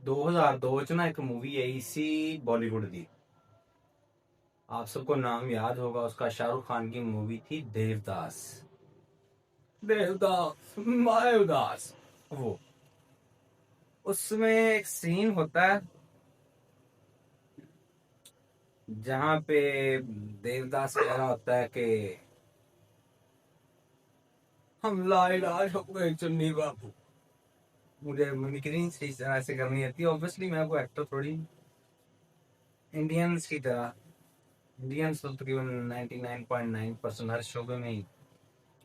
2002 च ना एक मूवी आई सी बॉलीवुड दी, आप सबको नाम याद होगा उसका, शाहरुख खान की मूवी थी देवदास। देवदास मायवदास, वो उसमें एक सीन होता है जहाँ पे देवदास कह रहा होता है कि हम लाइलाज हो गए चुन्नी बाबू। मुझे मिमिक्री इस तरह से करनी आती है, ऑब्वियसली मैं को एक्टर थोड़ी, इंडियंस की तरह, इंडियंस तो तकरीबन 99.9% हर शोबे में ही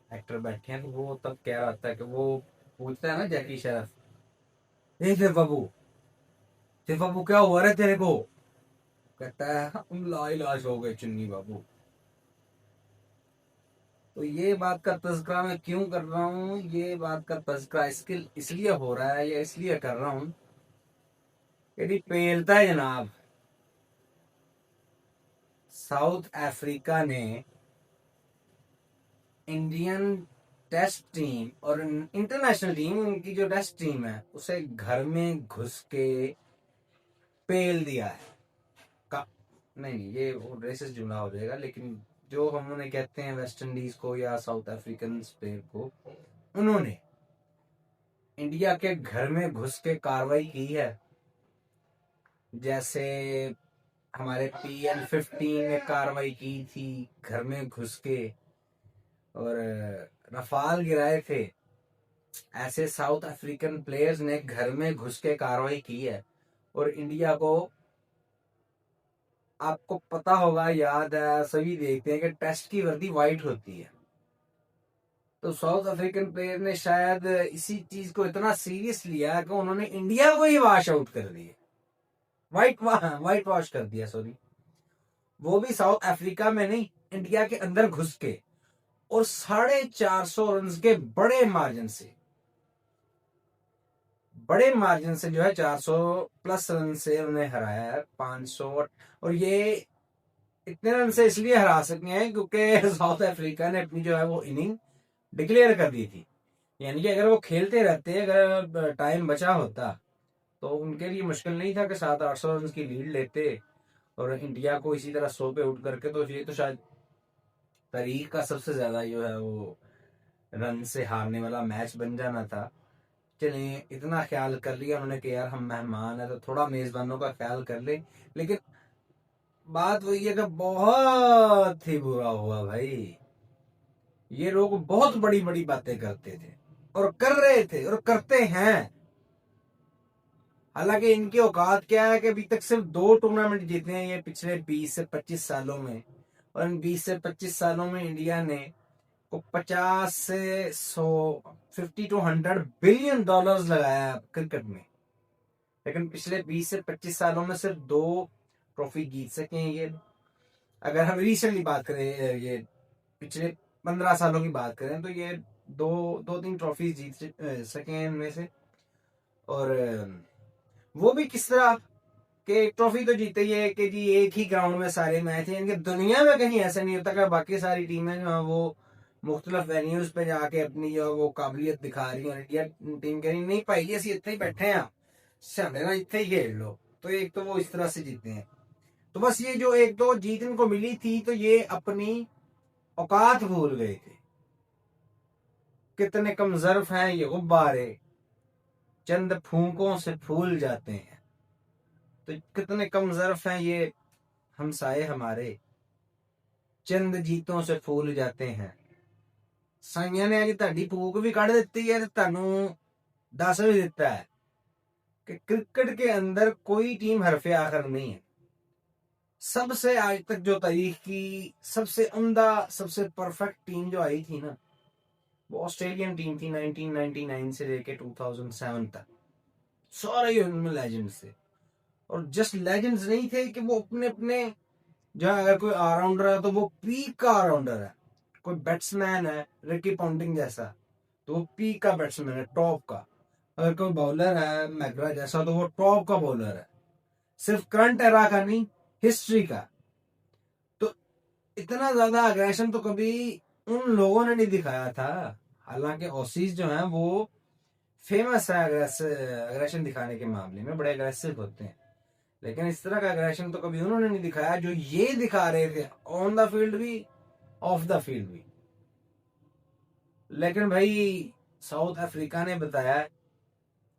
एक्टर बैठे हैं। तो वो तब कह रहा था कि वो पूछता है ना जैकी श्रॉफ, ए फिर बाबू क्या हुआ रे तेरे को? कहता है हम लाइलाज हो गए चुन्नी बाबू। तो ये बात का तज़किरा मैं क्यों कर रहा हूँ, ये बात का तज़किरा इसके इसलिए हो रहा है या इसलिए कर रहा हूँ, यदि पेलता है जनाब, साउथ अफ्रीका ने इंडियन टेस्ट टीम और इंटरनेशनल टीम, उनकी जो टेस्ट टीम है उसे घर में घुस के पेल दिया है का। नहीं, ये वो रेसिस्ट जुमला हो जाएगा, लेकिन जो हम उन्हें कहते हैं वेस्ट इंडीज को या साउथ अफ्रीकन प्लेयर को, उन्होंने इंडिया के घर में घुस के कार्रवाई की है। जैसे हमारे PN-15 ने कार्रवाई की थी घर में घुस के और रफाल गिराए थे, ऐसे साउथ अफ्रीकन प्लेयर्स ने घर में घुस के कार्रवाई की है। और इंडिया को, आपको पता होगा, याद है, सभी देखते हैं कि टेस्ट की वर्दी वाइट होती है। तो साउथ अफ्रीकन प्लेयर ने शायद इसी चीज को इतना सीरियस लिया कि उन्होंने इंडिया को ही वॉश आउट कर दिया, वाइट वॉश कर दिया, सॉरी, वो भी साउथ अफ्रीका में नहीं, इंडिया के अंदर घुस के, और 450 रन के बड़े मार्जिन से जो है 400+ रन से उन्हें हराया है, 500। और ये इतने रन से इसलिए हरा सके हैं क्योंकि साउथ अफ्रीका ने अपनी जो है वो इनिंग डिक्लेयर कर दी थी। यानी कि अगर वो खेलते रहते, अगर टाइम बचा होता, तो उनके लिए मुश्किल नहीं था कि 700-800 रन की लीड लेते और इंडिया को इसी तरह 100 पे आउट करके, तो ये तो शायद तारीख का सबसे ज्यादा जो है वो रन से हारने वाला मैच बन जाना था। चलिए, इतना ख्याल कर लिया उन्होंने कि यार हम मेहमान है तो थोड़ा मेजबानों का ख्याल कर ले। लेकिन बात वही है कि बहुत ही बुरा हुआ भाई, ये लोग बहुत बड़ी बड़ी बातें करते थे और कर रहे थे और करते हैं। हालांकि इनकी औकात क्या है कि अभी तक सिर्फ 2 टूर्नामेंट जीते हैं ये पिछले 20 से 25 सालों में, और इन 20 से 25 सालों में इंडिया ने को 50 से 100 $50 to 100 बिलियन लगाया क्रिकेट में। लेकिन पिछले 20 से 25 सालों में सिर्फ 2 ट्रॉफी जीत सके हैं ये। अगर हम रिसेंटली बात करें, ये पिछले 15 सालों की बात करें, तो ये दो दो तीन ट्रॉफी जीत सके हैं इनमें से। और वो भी किस तरह के, एक ट्रॉफी तो जीते ही है कि जी एक ही ग्राउंड में सारे मैच हैं। इनके दुनिया में कहीं ऐसा नहीं होता कि बाकी सारी टीमें जो है वो मुख्तलिफ वेन्यूज पे जाके अपनी जो वो काबिलियत दिखा रही है। इंडिया टीम कह रही नहीं भाई, असं इतने ही बैठे हैं, साढ़े ना इतने ही खेल लो। तो एक तो वो इस तरह से जीते हैं। तो बस ये जो एक दो जीत इनको मिली थी, तो ये अपनी औकात भूल गए थे। कितने कमजर्फ हैं ये गुब्बारे, चंद फूंकों से फूल जाते हैं। तो कितने कमजर्फ हैं ये हमसाए हमारे, चंद जीतों से फूल जाते हैं। साइया ने अज ਤੁਹਾਡੀ फूक भी कढ़ दी है, ਤੁਹਾਨੂੰ दस भी दिता है कि क्रिकेट के अंदर कोई टीम हरफे आखिर नहीं है। सबसे आज तक जो तारीख की सबसे उम्दा, सबसे परफेक्ट टीम जो आई थी ना, वो ऑस्ट्रेलियन टीम थी 1999 से लेके 2007 तक। सारे ही उनमें लेजेंड्स थे, और जस्ट लेजेंड्स नहीं थे कि वो अपने अपने, जहाँ अगर कोई ऑलराउंडर है तो वो पीक का ऑलराउंडर है। कोई बैट्समैन है रिकी पॉन्टिंग जैसा, तो वो पीक का बैट्समैन है, टॉप का। अगर कोई बॉलर है मैकग्रा जैसा, तो वो टॉप का बॉलर है, सिर्फ करंट एरा का नहीं, हिस्ट्री का। तो इतना ज्यादा अग्रेशन तो कभी उन लोगों ने नहीं दिखाया था। हालांकि ऑसीज जो है वो फेमस है अग्रेशन दिखाने के मामले में, बड़े अग्रेसिव होते हैं, लेकिन इस तरह का अग्रेशन तो कभी उन्होंने नहीं दिखाया जो ये दिखा रहे थे, ऑन द फील्ड भी ऑफ द फील्ड भी। लेकिन भाई साउथ अफ्रीका ने बताया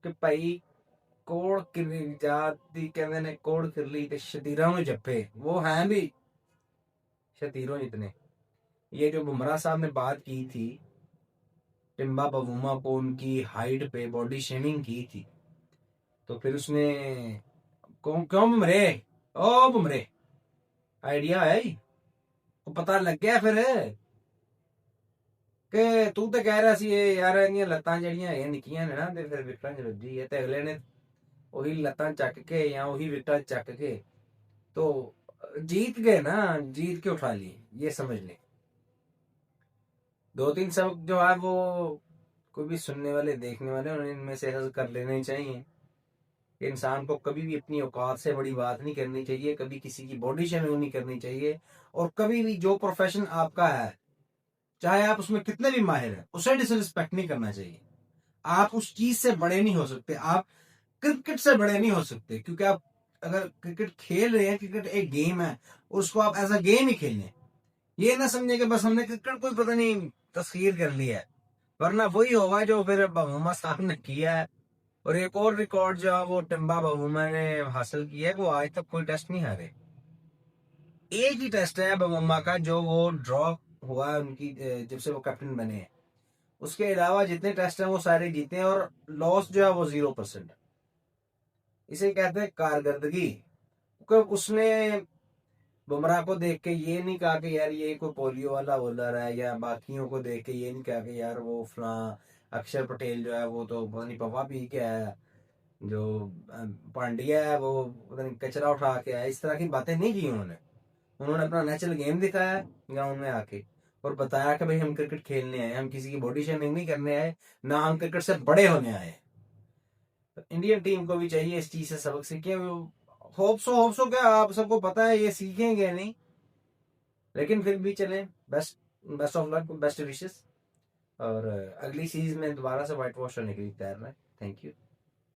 कि भाई कोड़ जाती कहते ने कोड़ किरली ते शतीरों में जप्पे, वो हैं भी शतीरों इतने। ये जो बुमराह साहब ने बात की थी टिम्बा बवूमा को उनकी हाइट पे बॉडी शेमिंग की थी, तो फिर उसने क्यों क्यों बुमरे, ओ बुमरे आइडिया है को पता लग गया फिर कि तू तो कह रहा सी ये यार इन्नियां लत्तां जड़ियां है निक्कियां ने ना ते फिर विकटां च वज्जी है, ते अगले ने वही लत्तां चक के या वही विकटां चक के तो जीत गए ना, जीत के उठा लिए, ये समझ ले। दो तीन सबक जो है वो कोई भी सुनने वाले देखने वाले उन्हें इनमें से हज कर लेने चाहिए। इंसान को कभी भी अपनी औकात से बड़ी बात नहीं करनी चाहिए, कभी किसी की बॉडी शेमिंग नहीं करनी चाहिए, और कभी भी जो प्रोफेशन आपका है चाहे आप उसमें कितने भी माहिर हैं उसे डिसरिस्पेक्ट नहीं करना चाहिए। आप उस चीज से बड़े नहीं हो सकते, आप क्रिकेट से बड़े नहीं हो सकते, क्योंकि आप अगर क्रिकेट खेल रहे हैं, क्रिकेट एक गेम है और उसको आप एज अ गेम ही खेलें, ये ना समझे कि बस हमने क्रिकेट को पता नहीं तस्खीर कर लिया है, वरना वही होगा जो फिर बवूमा साहब ने किया है। और एक और रिकॉर्ड जो है वो टिम्बा बवूमा ने हासिल किया है, वो आज तक कोई टेस्ट नहीं हारे। एक ही टेस्ट है बवूमा का जो वो ड्रॉ हुआ है उनकी जब से वो कैप्टन बने हैं, उसके अलावा जितने टेस्ट हैं वो सारे जीते हैं, और लॉस जो है वो 0%। इसे कहते हैं कारकर्दगी, क्योंकि उसने बुमराह को देख के ये नहीं कहा कि यार ये कोई पोलियो वाला बॉलर है, या बाकियों को देख के ये नहीं कहा कि यार वो फला अक्षर पटेल जो है वो तो पता नहीं पवा पी के आया, जो पांड्या है वो पता नहीं कचरा उठा के आया, इस तरह की बातें नहीं की उन्होंने। उन्होंने अपना नेचुरल गेम दिखाया ग्राउंड में आके, और बताया कि भाई हम क्रिकेट खेलने आए, हम किसी की बॉडी शेमिंग नहीं करने आए, ना हम क्रिकेट से बड़े होने आए। तो इंडियन टीम को भी चाहिए इस चीज से सबक सीखे। होप्सो क्या आप सबको पता है ये सीखेंगे नहीं, लेकिन फिर भी चलें, best best of luck, best wishes, और अगली सीरीज में दोबारा से व्हाइट वॉश होने के लिए तैयार है। Thank you.